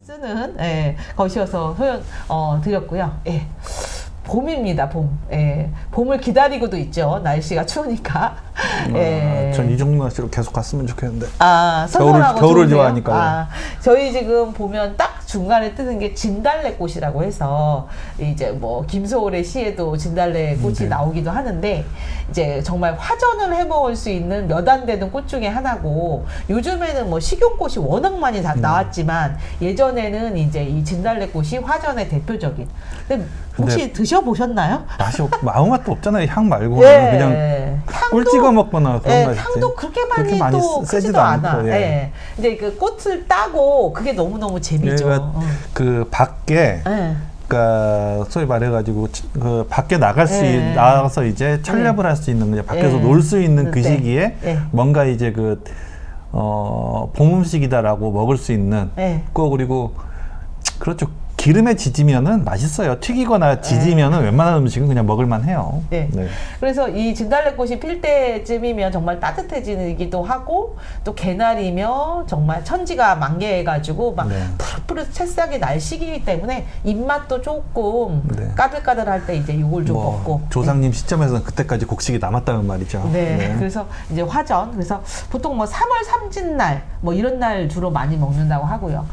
쓰는 것이어서 드렸고요. 예. 봄입니다, 봄. 예. 봄을 기다리고도 있죠. 날씨가 추우니까. 예. 전 이 정도 날씨로 계속 갔으면 좋겠는데. 겨울을 좋아하니까요. 저희 지금 보면 딱 중간에 뜨는 게 진달래꽃이라고 해서 이제 뭐 김소월의 시에도 진달래꽃이 나오기도 하는데 이제 정말 화전을 해 먹을 수 있는 몇 안 되는 꽃 중에 하나고 요즘에는 뭐 식용꽃이 워낙 많이 나왔지만 예전에는 이제 이 진달래꽃이 화전의 대표적인. 근데 혹시 드셔보셨나요? 아무 맛도 없잖아요. 향 말고 예. 그냥 꿀 찍어 먹거나 그런 맛이지. 향도 그렇게 많이 또 크지도 않아. 예. 이제 그 꽃을 따고 그게 너무너무 재미죠. 그 밖에 그러니까 소위 말해가지고 그 밖에 나가서 이제 철렵을 할 수 있는 그냥 밖에서 놀 수 있는 그 시기에 뭔가 이제 봄 음식이다라고 먹을 수 있는 그리고 그렇죠. 기름에 지지면은 맛있어요. 튀기거나 지지면은 웬만한 음식은 그냥 먹을만 해요. 네. 그래서 이 진달래꽃이 필 때쯤이면 정말 따뜻해지기도 하고 또 개나리며 정말 천지가 만개해가지고 막 푸릇푸릇 새싹이 날 시기이기 때문에 입맛도 조금 까들까들할 때 이제 이걸 좀 먹고. 조상님 시점에서는 그때까지 곡식이 남았다는 말이죠. 그래서 이제 화전. 그래서 보통 뭐 3월 삼진날 뭐 이런 날 주로 많이 먹는다고 하고요.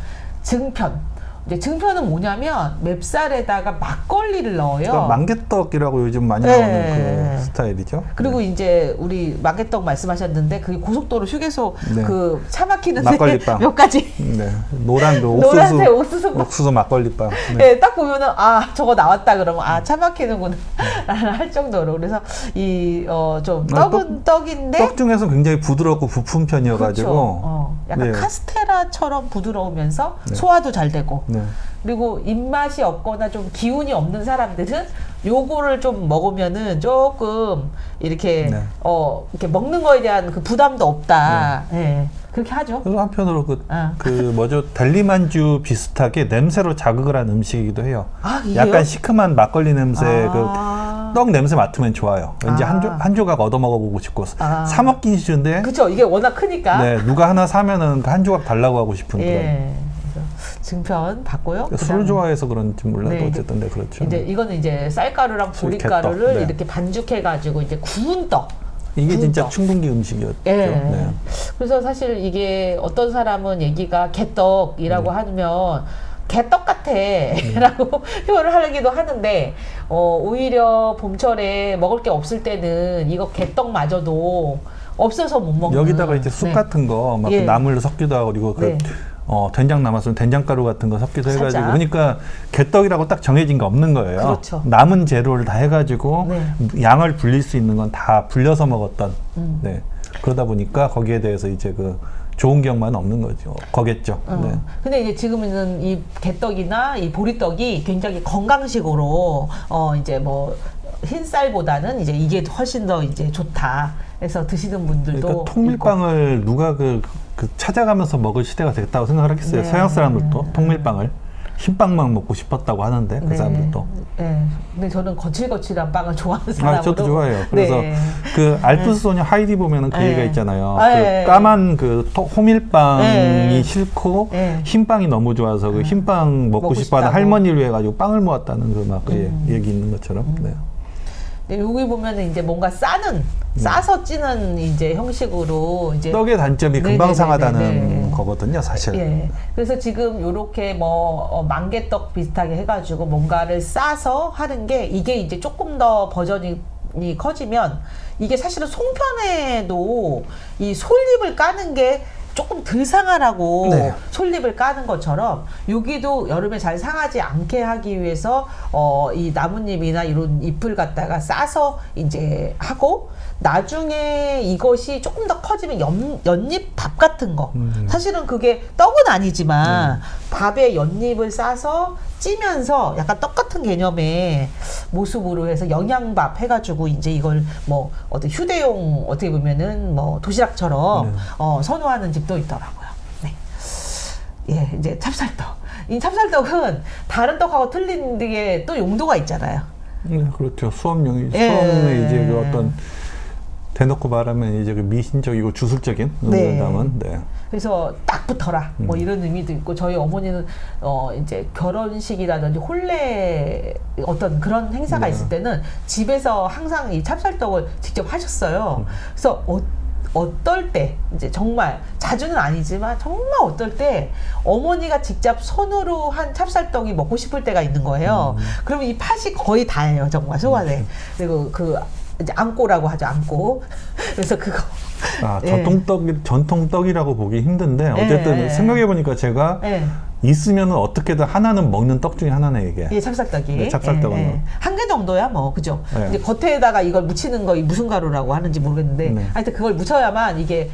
증편. 이제 증편은 뭐냐면 맵쌀에다가 막걸리를 넣어요. 그러니까 만개떡이라고 요즘 많이 나오는 그 스타일이죠. 그리고 이제 우리 만개떡 말씀하셨는데 그 고속도로 휴게소 그 차 막히는 막걸리빵 몇 가지. 노란색 옥수수 막걸리빵. 딱 보면은 저거 나왔다 그러면 차 막히는구나 라는 할 정도로. 그래서 이 좀 떡은 떡인데 떡 중에서 굉장히 부드럽고 부푼 편이어가지고 그렇죠. 약간 카스테라처럼 부드러우면서 소화도 잘 되고. 그리고 입맛이 없거나 좀 기운이 없는 사람들은 요거를 좀 먹으면은 조금 이렇게 이렇게 먹는 거에 대한 그 부담도 없다. 그렇게 하죠. 그래서 한편으로 달리만주 비슷하게 냄새로 자극을 한 음식이기도 해요. 약간 시큼한 막걸리 냄새, 떡 냄새 맡으면 좋아요. 왠지 한 조각 얻어 먹어보고 싶고 사 먹긴 싫은데. 그렇죠. 이게 워낙 크니까. 누가 하나 사면은 한 조각 달라고 하고 싶은 그런. 증편 받고요. 술을 좋아해서 그런지 몰라도 어쨌든 그렇죠. 이제 이거는 이제 쌀가루랑 보리가루를 이렇게 반죽해가지고 이제 구운 떡. 이게 진짜 춘분기 음식이었죠. 그래서 사실 이게 어떤 사람은 얘기가 개떡이라고 하면 개떡 같아 라고 표현을 하기도 하는데 오히려 봄철에 먹을 게 없을 때는 이거 개떡마저도 없어서 못 먹는. 여기다가 이제 쑥 같은 거 막 나물로 섞기도 하고 그리고 된장 남았으면 된장가루 같은 거 섞기도 해가지고 그러니까 개떡이라고 딱 정해진 거 없는 거예요. 그렇죠. 남은 재료를 다 해가지고 양을 불릴 수 있는 건 다 불려서 먹었던 그러다 보니까 거기에 대해서 이제 좋은 기억만 없는 거겠죠. 근데 이제 지금은 이 개떡이나 이 보리떡이 굉장히 건강식으로 이제 뭐 흰쌀보다는 이제 이게 훨씬 더 이제 좋다. 해서 드시는 분들도. 그러니까 통밀빵을 누가 찾아가면서 먹을 시대가 됐다고 생각을 하겠어요. 서양 사람들도 통밀빵을 흰빵만 먹고 싶었다고 하는데 그 사람들도. 근데 저는 거칠거칠한 빵을 좋아하는 사람으로. 저도 좋아해요. 그래서 그 알프스 소녀 하이디 보면은 그 얘기가 있잖아요. 까만 호밀빵이 싫고 흰빵이 너무 좋아서 그 흰빵 먹고 싶어하는 할머니를 위해 가지고 빵을 모았다는 얘기 있는 것처럼. 여기 보면은 이제 뭔가 싸서 찌는 이제 형식으로 이제 떡의 단점이 금방 상하다는 거거든요, 사실. 그래서 지금 요렇게 만개떡 비슷하게 해가지고 뭔가를 싸서 하는 게 이게 이제 조금 더 버전이 커지면 이게 사실은 송편에도 이 솔잎을 까는 게 조금 덜 상하라고 솔잎을 까는 것처럼 여기도 여름에 잘 상하지 않게 하기 위해서 이 나뭇잎이나 이런 잎을 갖다가 싸서 이제 하고 나중에 이것이 조금 더 커지면 연잎 밥 같은 거 사실은 그게 떡은 아니지만 밥에 연잎을 싸서 찌면서 약간 떡 같은 개념의 모습으로 해서 영양밥 해가지고 이제 이걸 뭐 어떤 휴대용 어떻게 보면은 뭐 도시락처럼 선호하는 집도 있더라고요. 네. 예, 이제 찹쌀떡. 이 찹쌀떡은 다른 떡하고 틀린 게 또 용도가 있잖아요. 그렇죠. 수업용이 수업에 이제 그 어떤 대놓고 말하면 이제 그 미신적이고 주술적인 의미를 담은. 네. 그래서 딱 붙어라 뭐 이런 의미도 있고 저희 어머니는 이제 결혼식이라든지 혼례 어떤 그런 행사가 있을 때는 집에서 항상 이 찹쌀떡을 직접 하셨어요. 그래서 어떨 때 이제 정말 자주는 아니지만 정말 어떨 때 어머니가 직접 손으로 한 찹쌀떡이 먹고 싶을 때가 있는 거예요. 그러면 이 팥이 거의 다예요, 정말 소안에. 그리고 그 이제 안꼬라고 하죠, 안꼬. 그래서 그거. 전통떡이라고 보기 힘든데 어쨌든 생각해 보니까 제가 있으면 어떻게든 하나는 먹는 떡 중에 하나네 이게. 예, 찹쌀떡이. 네, 찹쌀떡은 한 개 정도야 뭐 그죠. 이제 겉에다가 이걸 묻히는 거 무슨 가루라고 하는지 모르겠는데 하여튼 그걸 묻혀야만 이게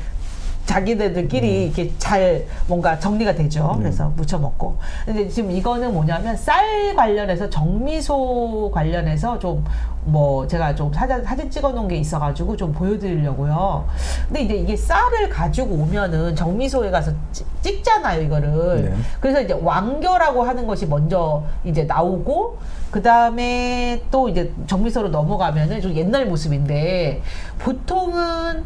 자기네들끼리 이렇게 잘 뭔가 정리가 되죠. 그래서 무쳐 먹고. 근데 지금 이거는 뭐냐면 쌀 관련해서 정미소 관련해서 좀 뭐 제가 좀 사진 찍어 놓은 게 있어가지고 좀 보여드리려고요. 근데 이제 이게 쌀을 가지고 오면은 정미소에 가서 찍잖아요, 이거를. 그래서 이제 왕겨라고 하는 것이 먼저 이제 나오고 그 다음에 또 이제 정미소로 넘어가면은 좀 옛날 모습인데 보통은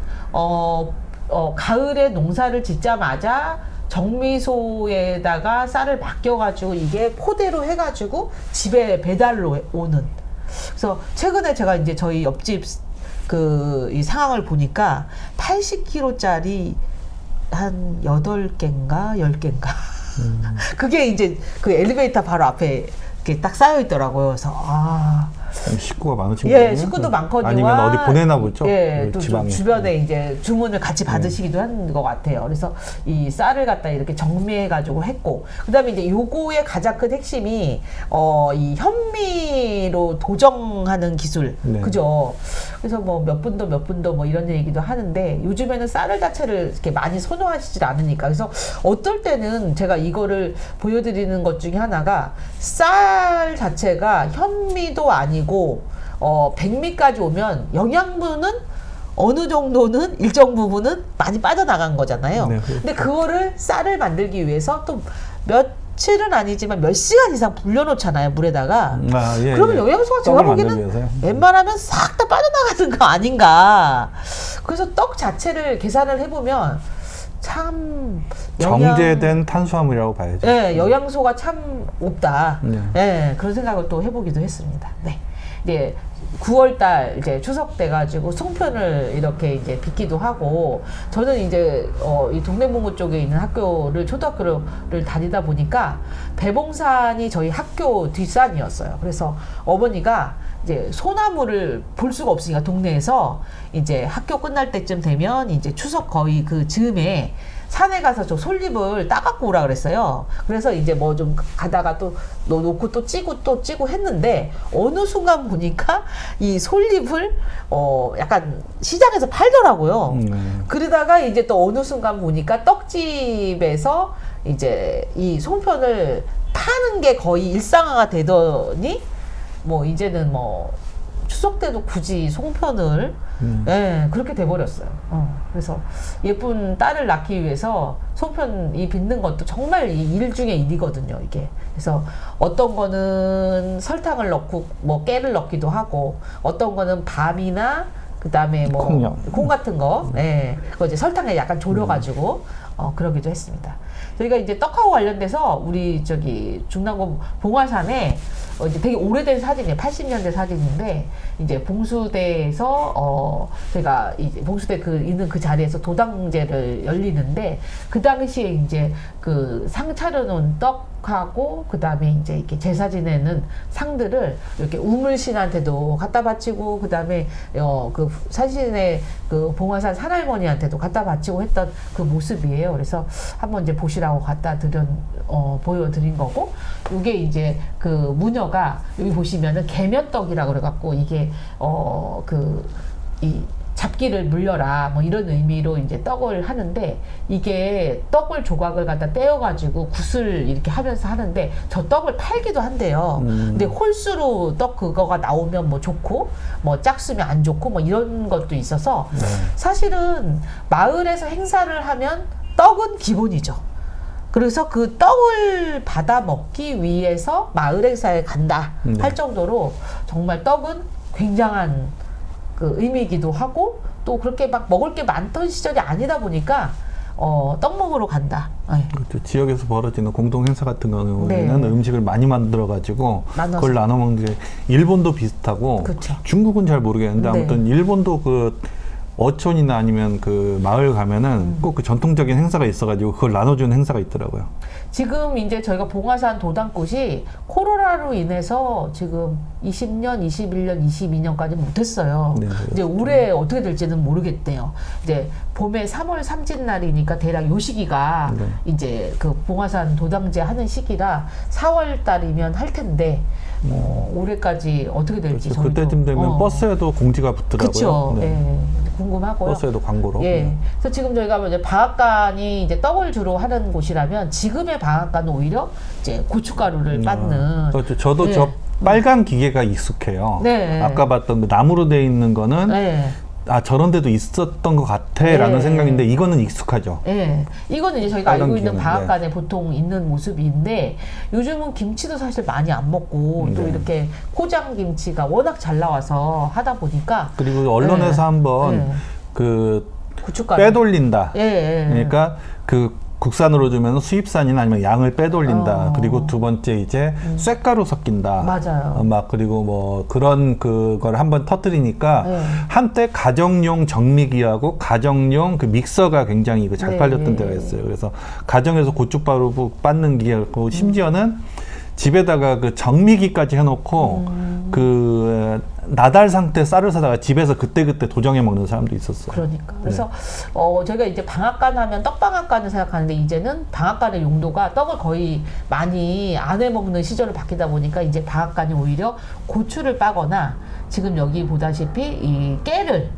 가을에 농사를 짓자마자 정미소에다가 쌀을 맡겨가지고 이게 포대로 해가지고 집에 배달로 오는. 그래서 최근에 제가 이제 저희 옆집 이 상황을 보니까 80kg짜리 한 8개인가 10개인가. 그게 이제 그 엘리베이터 바로 앞에 이렇게 딱 쌓여 있더라고요. 그래서 식구가 많으신 거예요? 예, 식구도 많거든요. 아니면 어디 보내나 보죠? 예, 또 지방에. 주변에 이제 주문을 같이 받으시기도 하는 것 같아요. 그래서 이 쌀을 갖다 이렇게 정리해가지고 했고, 그 다음에 이제 요거의 가장 큰 핵심이, 이 현미로 도정하는 기술. 그죠? 그래서 뭐 몇 분도 뭐 이런 얘기도 하는데, 요즘에는 쌀을 자체를 이렇게 많이 선호하시질 않으니까. 그래서 어떨 때는 제가 이거를 보여드리는 것 중에 하나가, 쌀 자체가 현미도 아니고, 백미까지 오면 영양분은 어느 정도는 일정 부분은 많이 빠져나간 거잖아요. 근데 그거를 쌀을 만들기 위해서 또 며칠은 아니지만 몇 시간 이상 불려놓잖아요, 물에다가. 그러면 영양소가 제가 보기에는 웬만하면 싹 다 빠져나가는 거 아닌가. 그래서 떡 자체를 계산을 해보면 참 정제된 탄수화물이라고 봐야죠. 네, 영양소가 참 없다. 네, 그런 생각을 또 해보기도 했습니다. 네. 이제 9월달 이제 추석 돼가지고 송편을 이렇게 이제 빚기도 하고, 저는 이제 이 동대문구 쪽에 있는 초등학교를 다니다 보니까 배봉산이 저희 학교 뒷산이었어요. 그래서 어머니가 이제 소나무를 볼 수가 없으니까 동네에서 이제 학교 끝날 때쯤 되면 이제 추석 거의 그 즈음에 산에 가서 저 솔잎을 따갖고 오라 그랬어요. 그래서 이제 뭐 좀 가다가 또 놓고 또 찌고 했는데 어느 순간 보니까 이 솔잎을 약간 시장에서 팔더라고요. 그러다가 이제 또 어느 순간 보니까 떡집에서 이제 이 송편을 파는 게 거의 일상화가 되더니 뭐 이제는 뭐 추석 때도 굳이 송편을 그렇게 돼버렸어요. 그래서 예쁜 딸을 낳기 위해서 송편이 빚는 것도 정말 일 중에 일이거든요, 이게. 그래서 어떤 거는 설탕을 넣고 뭐 깨를 넣기도 하고, 어떤 거는 밤이나 그 다음에 뭐 콩 같은 거, 그거 이제 설탕에 약간 졸여가지고 그러기도 했습니다. 저희가 이제 떡하고 관련돼서 우리 중랑구 봉화산에 이제 되게 오래된 사진이에요. 80년대 사진인데, 이제 봉수대에서, 제가 이제 봉수대 있는 그 자리에서 도당제를 열리는데, 그 당시에 이제 그 상 차려놓은 떡하고, 그 다음에 이제 이렇게 제사 지내는 상들을 이렇게 우물신한테도 갖다 바치고, 그 다음에, 그 산신의 그 봉화산 산할머니한테도 갖다 바치고 했던 그 모습이에요. 그래서 한번 이제 보시라고 보여드린 거고, 이게 이제 그 무녀가 여기 보시면은 개면떡이라고 그래갖고, 이게 이 잡기를 물려라 뭐 이런 의미로 이제 떡을 하는데 이게 떡을 조각을 갖다 떼어가지고 굿을 이렇게 하면서 하는데 저 떡을 팔기도 한대요. 근데 홀수로 떡 그거가 나오면 뭐 좋고 뭐 짝수면 안 좋고 뭐 이런 것도 있어서 사실은 마을에서 행사를 하면 떡은 기본이죠. 그래서 그 떡을 받아 먹기 위해서 마을 행사에 간다 할 정도로 정말 떡은 굉장한 그 의미이기도 하고 또 그렇게 막 먹을 게 많던 시절이 아니다 보니까 떡 먹으러 간다. 네. 그렇죠. 지역에서 벌어지는 공동 행사 같은 경우에는 네. 음식을 많이 만들어 가지고 그걸 나눠 먹는 게 일본도 비슷하고 그쵸. 중국은 잘 모르겠는데 네. 아무튼 일본도 그 어촌이나 아니면 그 마을 가면은 꼭 그 전통적인 행사가 있어가지고 그걸 나눠주는 행사가 있더라고요. 지금 이제 저희가 봉화산 도당꽃이 코로나로 인해서 지금 20년, 21년, 22년까지 못했어요. 네, 이제 올해 어떻게 될지는 모르겠대요. 이제 봄에 3월 삼진날이니까 대략 요 시기가 네. 이제 그 봉화산 도당제 하는 시기라 4월 달이면 할 텐데 올해까지 어떻게 될지 그렇죠. 그때쯤 되면 버스에도 공지가 붙더라고요. 그렇죠. 네. 예. 궁금하고요. 버스에도 광고로. 예. 그래서 지금 저희가 이제 방앗간이 이제 떡을 주로 하는 곳이라면 지금의 방앗간은 오히려 이제 고춧가루를 빻는. 그렇죠. 저도 예. 저 빨간 기계가 익숙해요. 네. 아까 봤던 그 나무로 돼 있는 거는 네. 아 저런 데도 있었던 것 같아라는 네. 생각인데 이거는 익숙하죠. 예. 이거는 이제 저희가 알고 있는 기계는, 방앗간에 보통 있는 모습인데 요즘은 김치도 사실 많이 안 먹고 또 네. 이렇게 포장 김치가 워낙 잘 나와서 하다 보니까 그리고 언론에서 한번 네. 그 고춧가루 빼돌린다. 예, 예. 그러니까 그 국산으로 주면 수입산이나 아니면 양을 빼돌린다. 그리고 두 번째 이제 쇳가루 섞인다. 맞아요. 막 그리고 뭐 그런 그걸 한번 터뜨리니까 네. 한때 가정용 정미기하고 가정용 그 믹서가 굉장히 잘 네, 팔렸던 네. 때가 있어요. 그래서 가정에서 고춧가루 빻는 기계고 심지어는 집에다가 그 정미기까지 해놓고 그 나달 상태 쌀을 사다가 집에서 그때그때 도정해 먹는 사람도 있었어요. 그러니까. 그래서 저희가 이제 방앗간 하면 떡방앗간을 생각하는데 이제는 방앗간의 용도가 떡을 거의 많이 안 해 먹는 시절을 바뀌다 보니까 이제 방앗간이 오히려 고추를 빠거나 지금 여기 보다시피 이 깨를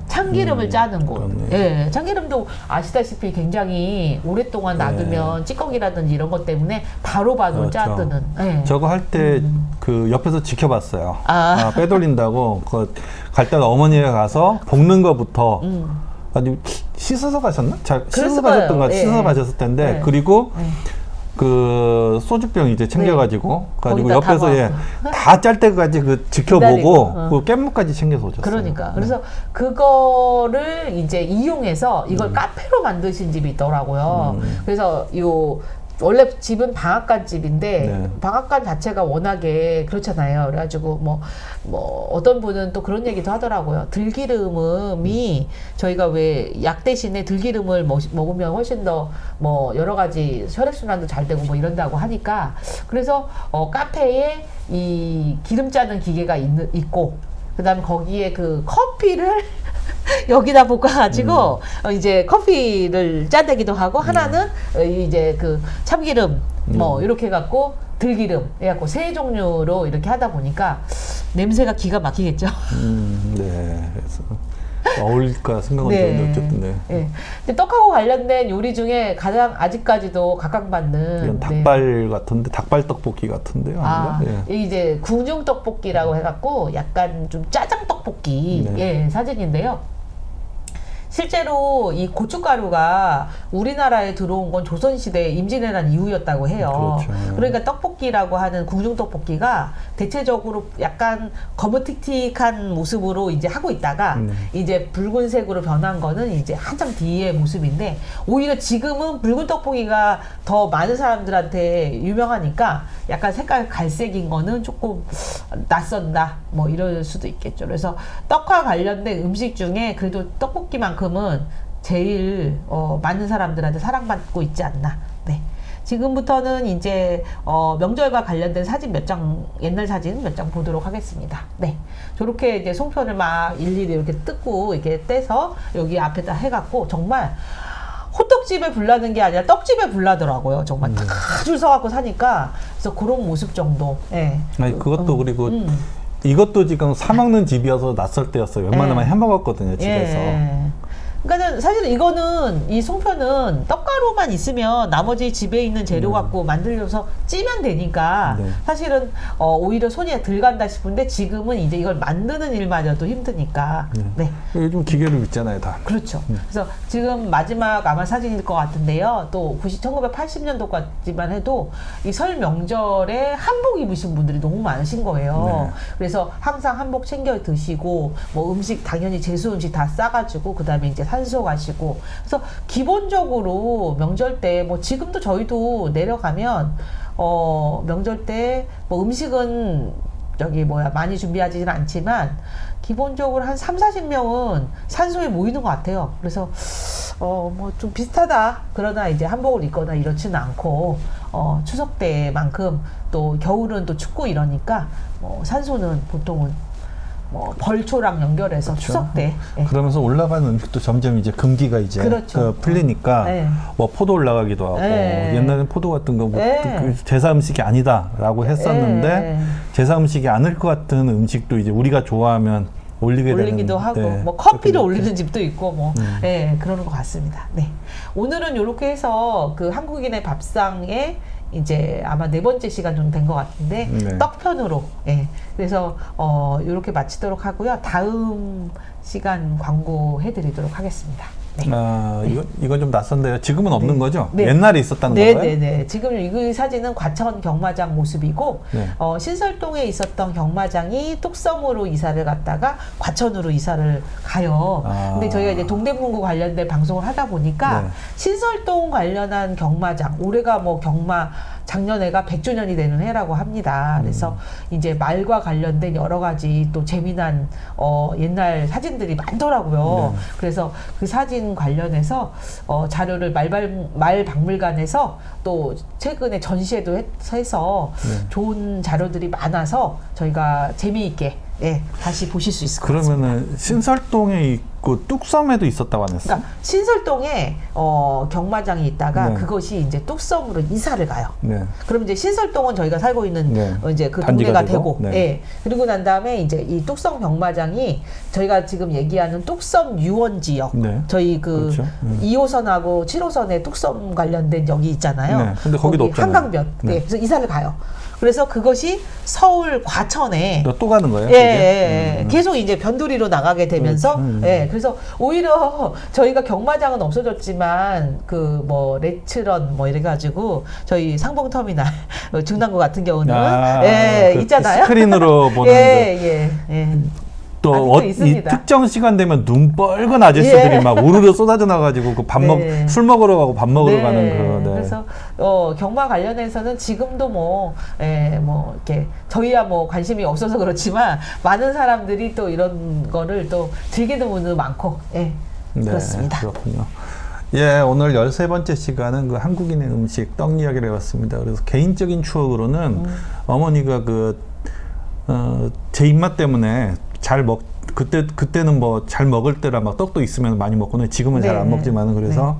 참기름을 짜는 곳. 그렇네. 예, 참기름도 아시다시피 굉장히 오랫동안 놔두면 찌꺼기라든지 이런 것 때문에 바로바로 그렇죠. 짜뜨는. 예. 저거 할 때 그 옆에서 지켜봤어요. 아. 빼돌린다고 갈 때가 어머니가 가서 볶는 거부터 아니 씻어서 가셨나? 씻어서 가셨던 거 예. 씻어서 가셨을 텐데 예. 그리고 예. 그 소주병 이제 챙겨가지고 가지고 거기다 옆에서 다 짤 때까지 그 지켜보고 기다리고, 그 깻잎까지 챙겨서 오셨어요. 그러니까. 그래서 그거를 이제 이용해서 이걸 카페로 만드신 집이 있더라고요. 그래서 원래 집은 방앗간 집인데 네. 방앗간 자체가 워낙에 그렇잖아요. 그래가지고 뭐 어떤 분은 또 그런 얘기도 하더라고요. 들기름이 저희가 왜 약 대신에 들기름을 먹으면 훨씬 더 뭐 여러 가지 혈액순환도 잘 되고 뭐 이런다고 하니까 그래서 카페에 이 기름 짜는 기계가 있고 그다음에 거기에 그 커피를 여기다 볶아가지고 이제 커피를 짜내기도 하고 하나는 이제 그 참기름 뭐 이렇게 해갖고 들기름 해갖고 세 종류로 이렇게 하다 보니까 냄새가 기가 막히겠죠. 네. 그래서 어울릴까 생각은 네. 드는데 어쨌든 네. 네. 근데 떡하고 관련된 요리 중에 가장 아직까지도 각광받는 이건 닭발 같은데 닭발 떡볶이 같은데요. 아닌가? 예. 이제 궁중 떡볶이라고 해갖고 약간 좀 짜장 떡볶이 예, 사진인데요. 실제로 이 고춧가루가 우리나라에 들어온 건 조선시대 임진왜란 이후였다고 해요. 그렇죠. 그러니까 떡볶이라고 하는 궁중떡볶이가 대체적으로 약간 거무틱틱한 모습으로 이제 하고 있다가 이제 붉은색으로 변한 거는 이제 한참 뒤의 모습인데 오히려 지금은 붉은 떡볶이가 더 많은 사람들한테 유명하니까 약간 색깔 갈색인 거는 조금 낯선다 뭐 이럴 수도 있겠죠. 그래서 떡과 관련된 음식 중에 그래도 떡볶이만큼은 제일 많은 사람들한테 사랑받고 있지 않나. 네. 지금부터는 이제 명절과 관련된 사진 몇 장, 옛날 사진 몇 장 보도록 하겠습니다. 네. 저렇게 이제 송편을 막 일일이 이렇게 뜯고 이렇게 떼서 여기 앞에다 해갖고 정말 호떡집에 불나는 게 아니라 떡집에 불나더라고요. 정말 다 줄 서갖고 사니까. 그래서 그런 모습 정도. 예. 아니, 그것도 그리고 이것도 지금 사 먹는 집이어서 낯설 때였어요. 웬만하면 해 먹었거든요, 집에서. 그러니까 사실은 이거는 이 송편은 떡가루만 있으면 나머지 집에 있는 재료 갖고 만들려서 찌면 되니까 사실은 오히려 손이 덜 간다 싶은데 지금은 이제 이걸 만드는 일마저도 힘드니까. 요즘 기계를 있잖아요, 다. 그렇죠. 그래서 지금 마지막 아마 사진일 것 같은데요. 또 1980년도까지만 해도 이 설 명절에 한복 입으신 분들이 너무 많으신 거예요. 그래서 항상 한복 챙겨 드시고 뭐 음식 당연히 제수 음식 다 싸가지고 그 다음에 이제 산소 가시고 그래서 기본적으로 명절 때 뭐 지금도 저희도 내려가면 명절 때 뭐 음식은 저기 뭐야 많이 준비하지는 않지만 기본적으로 한 30-40명은 산소에 모이는 것 같아요. 그래서 뭐 좀 비슷하다. 그러나 이제 한복을 입거나 이렇지는 않고 추석 때만큼 또 겨울은 또 춥고 이러니까 뭐 산소는 보통은 뭐 벌초랑 연결해서 그렇죠. 추석 때 그러면서 올라가는 음식도 점점 이제 금기가 이제 풀리니까 뭐 포도 올라가기도 하고 옛날엔 포도 같은 거 뭐 제사 음식이 아니다라고 했었는데 제사 음식이 아닐 것 같은 음식도 이제 우리가 좋아하면 올리기도 하고 뭐 커피를 올리는 집도 있고 뭐 그러는 것 같습니다. 오늘은 이렇게 해서 그 한국인의 밥상에 이제 아마 4번째 시간 정도 된 것 같은데 떡편으로 그래서 이렇게 마치도록 하고요. 다음 시간 광고 해드리도록 하겠습니다. 이건 좀 낯선데요. 지금은 없는 거죠? 옛날에 있었다는 건가요? 네네네. 지금 이 사진은 과천 경마장 모습이고 신설동에 있었던 경마장이 뚝섬으로 이사를 갔다가 과천으로 이사를 가요. 근데 저희가 이제 동대문구 관련된 방송을 하다 보니까 신설동 관련한 경마장, 올해가 뭐 경마 작년에가 100주년이 되는 해라고 합니다. 그래서 이제 말과 관련된 여러 가지 또 재미난 옛날 사진들이 많더라고요. 그래서 그 사진 관련해서 자료를 말박물관에서 또 최근에 전시회도 해서 좋은 자료들이 많아서 저희가 재미있게 다시 보실 수 있을 것 같습니다. 그러면은 신설동에 있고 뚝섬에도 있었다고 안 했어요? 그러니까 신설동에 경마장이 있다가 그것이 이제 뚝섬으로 이사를 가요. 그럼 이제 신설동은 저희가 살고 있는 이제 그 동네가 되고, 그리고 난 다음에 이제 이 뚝섬 경마장이 저희가 지금 얘기하는 뚝섬 유원 지역, 저희 그 2호선하고 7호선에 뚝섬 관련된 여기 있잖아요. 근데 거기도 없잖아요. 한강변. 그래서 이사를 가요. 그래서 그것이 서울 과천에 또 가는 거예요? 계속 이제 변두리로 나가게 되면서 그래서 오히려 저희가 경마장은 없어졌지만 그 뭐 레츠런 뭐 이래 가지고 저희 상봉터미널 중랑구 같은 경우는 그 있잖아요. 스크린으로 보는 또 이 특정 시간 되면 눈 뻘건 아저씨들이 막 우르르 쏟아져 나가지고 그 술 먹으러 가고 밥 먹으러 가는 그. 그래서 경마 관련해서는 지금도 뭐 이렇게 저희야 뭐 관심이 없어서 그렇지만 많은 사람들이 또 이런 거를 또 즐기는 분도 많고 그렇습니다. 그렇군요. 오늘 13번째 시간은 그 한국인의 음식 떡 이야기를 해봤습니다. 그래서 개인적인 추억으로는 어머니가 제 입맛 때문에 그때는 뭐 잘 먹을 때라 막 떡도 있으면 많이 먹고는 지금은 잘 안 먹지만은 그래서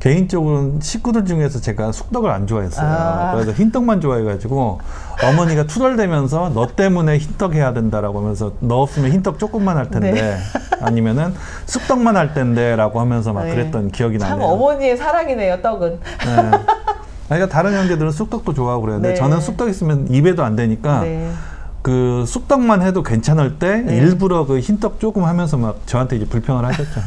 개인적으로는 식구들 중에서 제가 숙떡을 안 좋아했어요. 그래서 흰떡만 좋아해가지고 어머니가 투덜대면서 너 때문에 흰떡 해야 된다라고 하면서 너 없으면 흰떡 조금만 할 텐데 아니면은 쑥떡만 할 텐데 라고 하면서 막 그랬던 기억이 나네요. 참 어머니의 사랑이네요, 떡은. 그러니까 다른 형제들은 쑥떡도 좋아하고 그랬는데 저는 쑥떡 있으면 입에도 안 되니까 그 쑥떡만 해도 괜찮을 때 일부러 그 흰떡 조금 하면서 막 저한테 이제 불평을 하셨죠.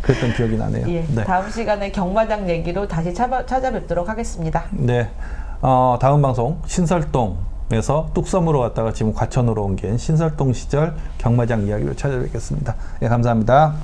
그랬던 기억이 나네요. 다음 시간에 경마장 얘기로 다시 찾아뵙도록 하겠습니다. 다음 방송 신설동에서 뚝섬으로 갔다가 지금 과천으로 옮긴 신설동 시절 경마장 이야기로 찾아뵙겠습니다. 감사합니다.